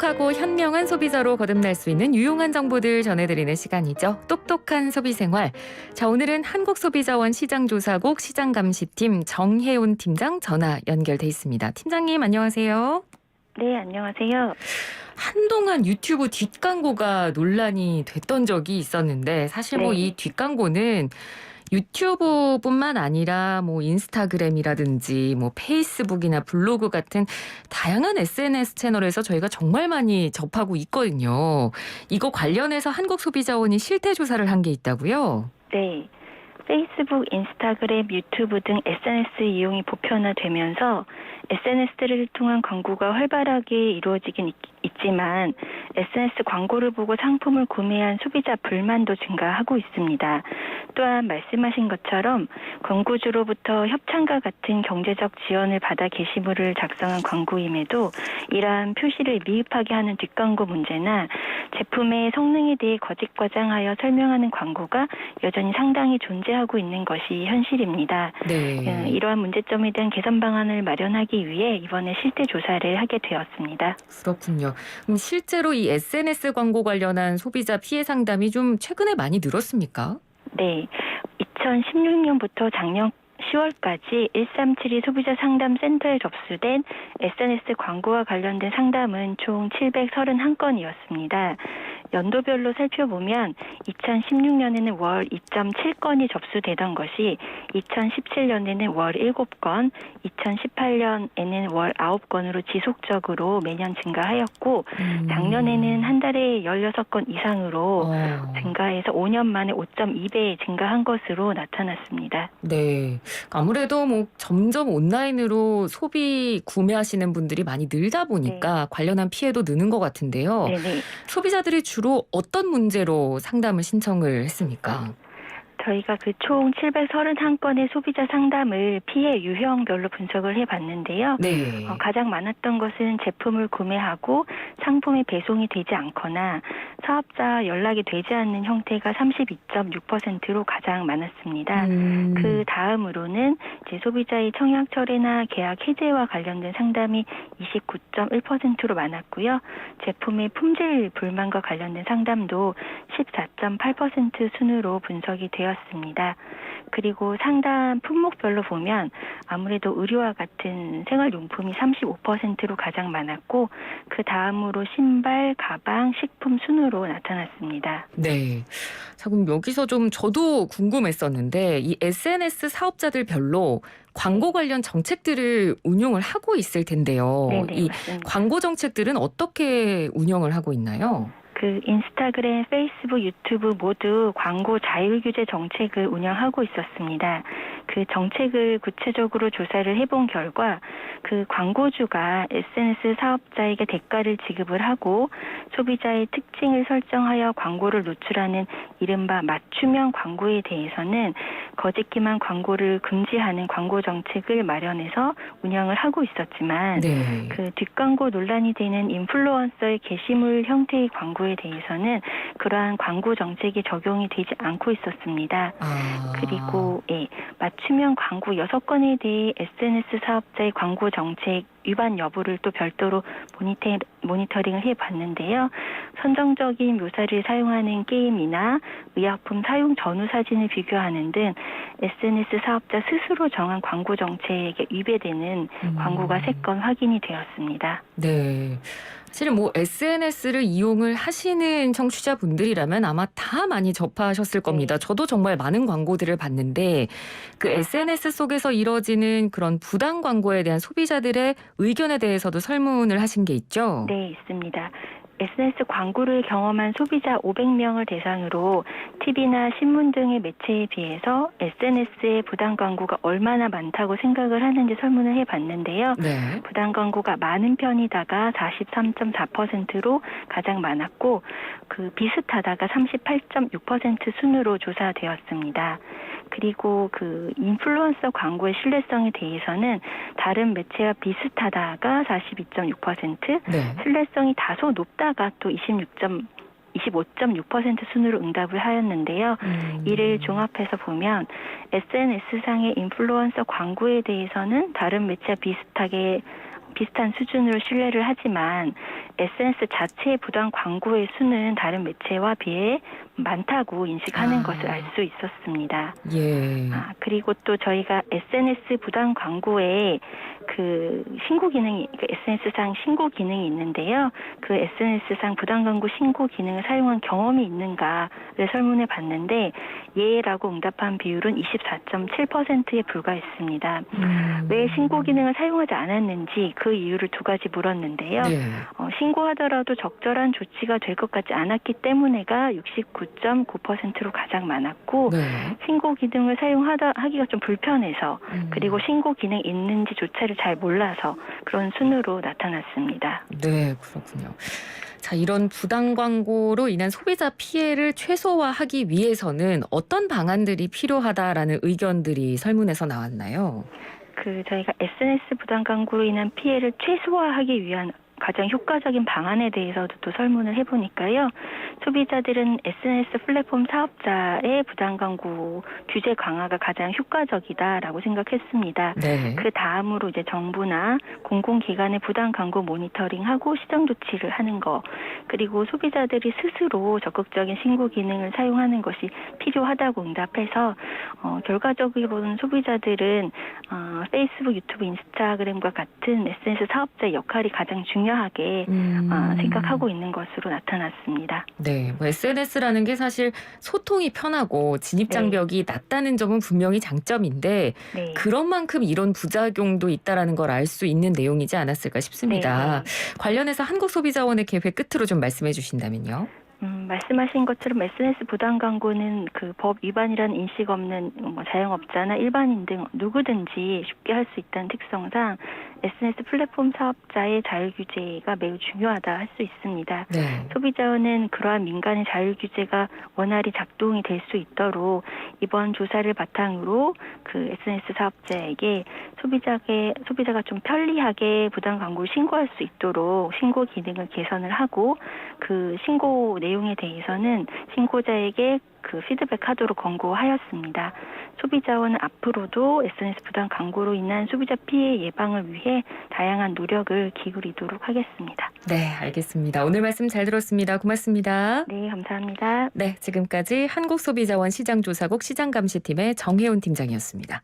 똑똑하고 현명한 소비자로 거듭날 수 있는 유용한 정보들 전해드리는 시간이죠. 똑똑한 소비생활. 자, 오늘은 한국소비자원 시장조사국 시장감시팀 정혜온 팀장 전화 연결돼 있습니다. 팀장님 안녕하세요. 네, 안녕하세요. 한동안 유튜브 뒷광고가 논란이 됐던 적이 있었는데 사실 뭐 이 네. 뒷광고는 유튜브뿐만 아니라 뭐 인스타그램이라든지 뭐 페이스북이나 블로그 같은 다양한 SNS 채널에서 저희가 정말 많이 접하고 있거든요. 이거 관련해서 한국소비자원이 실태 조사를 한 게 있다고요? 네. 페이스북, 인스타그램, 유튜브 등 SNS 이용이 보편화되면서 SNS를 통한 광고가 활발하게 이루어지긴 있지만 SNS 광고를 보고 상품을 구매한 소비자 불만도 증가하고 있습니다. 또한 말씀하신 것처럼 광고주로부터 협찬과 같은 경제적 지원을 받아 게시물을 작성한 광고임에도 이러한 표시를 미흡하게 하는 뒷광고 문제나 제품의 성능에 대해 거짓 과장하여 설명하는 광고가 여전히 상당히 존재하고 있는 것이 현실입니다. 네. 이러한 문제점에 대한 개선 방안을 마련하기 위해 이번에 실태 조사를 하게 되었습니다. 그렇군요. 그럼 실제로 이 SNS 광고 관련한 소비자 피해 상담이 좀 최근에 많이 늘었습니까? 네, 2016년부터 작년 10월까지 1372 소비자 상담 센터에 접수된 SNS 광고와 관련된 상담은 총 731건이었습니다. 연도별로 살펴보면 2016년에는 월 2.7건이 접수되던 것이 2017년에는 월 7건, 2018년에는 월 9건으로 지속적으로 매년 증가하였고 작년에는 한 달에 16건 이상으로 증가해서 5년 만에 5.2배 증가한 것으로 나타났습니다. 네. 아무래도 뭐 점점 온라인으로 소비 구매하시는 분들이 많이 늘다 보니까 관련한 피해도 느는 것 같은데요. 네네. 소비자들이 주로 어떤 문제로 상담을 신청을 했습니까? 저희가 그 총 731건의 소비자 상담을 피해 유형별로 분석을 해봤는데요. 네. 가장 많았던 것은 제품을 구매하고 상품이 배송이 되지 않거나 사업자 연락이 되지 않는 형태가 32.6%로 가장 많았습니다. 그 다음으로는 이제 소비자의 청약 철회나 계약 해지와 관련된 상담이 29.1%로 많았고요. 제품의 품질 불만과 관련된 상담도 14.8% 순으로 분석이 되었습니다. 그리고 상담 품목별로 보면 아무래도 의류와 같은 생활용품이 35%로 가장 많았고 그 다음으로 신발, 가방, 식품 순으로 나타났습니다. 네. 자, 그럼 여기서 좀 저도 궁금했었는데 이 SNS 사업자들별로 광고 관련 정책들을 운용을 하고 있을 텐데요. 네네, 이 맞습니다. 광고 정책들은 어떻게 운영을 하고 있나요? 그 인스타그램, 페이스북, 유튜브 모두 광고 자율 규제 정책을 운영하고 있었습니다. 그 정책을 구체적으로 조사를 해본 결과 그 광고주가 SNS 사업자에게 대가를 지급을 하고 소비자의 특징을 설정하여 광고를 노출하는 이른바 맞춤형 광고에 대해서는 거짓기만 광고를 금지하는 광고 정책을 마련해서 운영을 하고 있었지만 네. 그 뒷광고 논란이 되는 인플루언서의 게시물 형태의 광고에 대해서는 그러한 광고 정책이 적용이 되지 않고 있었습니다. 그리고 맞춤형 광고 6건에 대해 SNS 사업자의 광고 정책 위반 여부를 또 별도로 모니터링을 해봤는데요. 선정적인 묘사를 사용하는 게임이나 의약품 사용 전후 사진을 비교하는 등 SNS 사업자 스스로 정한 광고 정책에 위배되는 광고가 3건 확인이 되었습니다. 네. 사실 뭐 SNS를 이용을 하시는 청취자분들이라면 아마 다 많이 접하셨을 겁니다. 저도 정말 많은 광고들을 봤는데 그 SNS 속에서 이뤄지는 그런 부당 광고에 대한 소비자들의 의견에 대해서도 설문을 하신 게 있죠? 네, 있습니다. SNS 광고를 경험한 소비자 500명을 대상으로 TV나 신문 등의 매체에 비해서 SNS의 부당 광고가 얼마나 많다고 생각을 하는지 설문을 해봤는데요. 네. 부당 광고가 많은 편이다가 43.4%로 가장 많았고 그 비슷하다가 38.6% 순으로 조사되었습니다. 그리고 그 인플루언서 광고의 신뢰성에 대해서는 다른 매체와 비슷하다가 42.6%, 신뢰성이 다소 높다가 또 25.6% 순으로 응답을 하였는데요. 이를 종합해서 보면 SNS상의 인플루언서 광고에 대해서는 다른 매체와 비슷하게 비슷한 수준으로 신뢰를 하지만 SNS 자체의 부당 광고의 수는 다른 매체와 비해 많다고 인식하는 것을 알 수 있었습니다. 예. 그리고 또 저희가 SNS 부당 광고에 그 신고 기능이, SNS상 신고 기능이 있는데요. 그 SNS상 부당 광고 신고 기능을 사용한 경험이 있는가를 설문해 봤는데 예라고 응답한 비율은 24.7%에 불과했습니다. 왜 신고 기능을 사용하지 않았는지 그 이유를 두 가지 물었는데요. 네. 신고하더라도 적절한 조치가 될 것 같지 않았기 때문에가 69.9%로 가장 많았고 네. 신고 기능을 하기가 좀 불편해서 그리고 신고 기능이 있는지조차를 잘 몰라서 그런 순으로 나타났습니다. 네, 그렇군요. 자, 이런 부당 광고로 인한 소비자 피해를 최소화하기 위해서는 어떤 방안들이 필요하다라는 의견들이 설문에서 나왔나요? 저희가 SNS 부당 광고로 인한 피해를 최소화하기 위한 가장 효과적인 방안에 대해서도 또 설문을 해보니까요. 소비자들은 SNS 플랫폼 사업자의 부당 광고 규제 강화가 가장 효과적이다라고 생각했습니다. 네. 그 다음으로 이제 정부나 공공기관의 부당 광고 모니터링하고 시정 조치를 하는 거, 그리고 소비자들이 스스로 적극적인 신고 기능을 사용하는 것이 필요하다고 응답해서 결과적으로는 소비자들은 페이스북, 유튜브, 인스타그램과 같은 SNS 사업자의 역할이 가장 중요하게 생각하고 있는 것으로 나타났습니다. 네, SNS라는 게 사실 소통이 편하고 진입 장벽이 낮다는 점은 분명히 장점인데 네. 그런 만큼 이런 부작용도 있다라는 걸 알 수 있는 내용이지 않았을까 싶습니다. 관련해서 한국소비자원의 계획 끝으로 좀 말씀해 주신다면요. 말씀하신 것처럼 SNS 부당 광고는 그 법 위반이라는 인식 없는 자영업자나 일반인 등 누구든지 쉽게 할 수 있다는 특성상 SNS 플랫폼 사업자의 자율 규제가 매우 중요하다 할 수 있습니다. 네. 소비자원은 그러한 민간의 자율 규제가 원활히 작동이 될 수 있도록 이번 조사를 바탕으로 그 SNS 사업자에게 소비자가 좀 편리하게 부당 광고를 신고할 수 있도록 신고 기능을 개선을 하고 그 신고 내용에 대해서는 신고자에게 그 피드백하도록 권고하였습니다. 소비자원은 앞으로도 SNS 부당 광고로 인한 소비자 피해 예방을 위해 다양한 노력을 기울이도록 하겠습니다. 네, 알겠습니다. 오늘 말씀 잘 들었습니다. 고맙습니다. 네, 감사합니다. 네, 지금까지 한국소비자원 시장조사국 시장감시팀의 정혜운 팀장이었습니다.